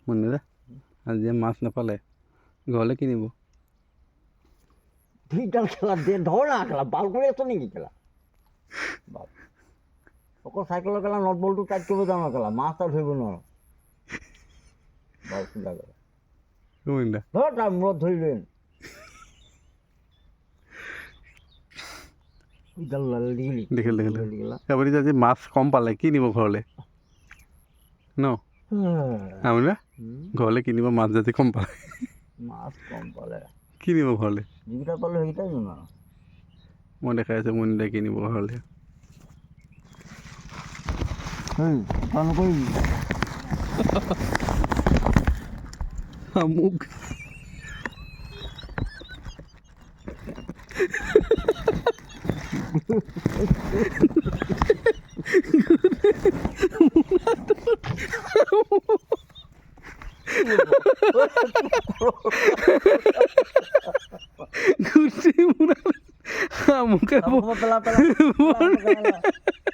মুন্না আজি মাছ নাপালে ঘৰলৈ কিনিব দুইডাল খেলা দে ধৰ না খেলা বাল কৰি আছ নেকি খেলা অকল চাইকেলৰ খেলা নট বলটো টাইট কৰিব জানো খেলা মাছ তাত ধৰিব নোৱাৰো বাল চিন্তা কৰে মুন্না ধৰ তাৰ মূৰত ধৰি লৈ দেখিল আপুনি আজি মাছ কম পালে কি নিব ঘৰলৈ ন মুন্না ঘৰলৈ কিনিব মাছ যদি কম পালে মাছ কম পালে কি নিব ঘৰলৈ যিকেইটা পালে সেইকেইটাই নিম আৰু মই দেখাই আছোঁ মুন্নাই কিনিব ঘৰলৈ নকৰিবি শামুক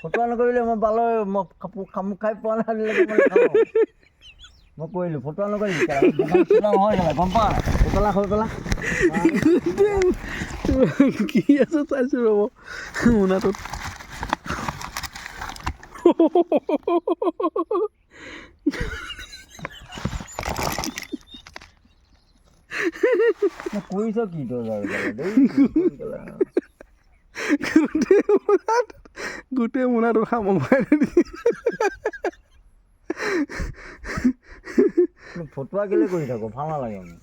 ফটোৱা নকৰিলে মই বালৰ মই কাপোৰ শামুক খাই পোৱা নাই মই কৰিলোঁ ফটোৱা নকৰিবি নহয় গম পা পেলা হৈ পেলা কি আছে চাইছোঁ ৰ'ব মোনাটোত কৰিছ কি তই গোটেই মোনাটো শামুক পাই ফটোৱা কেলে কৰি থাকো ভাল নালাগে মোৰ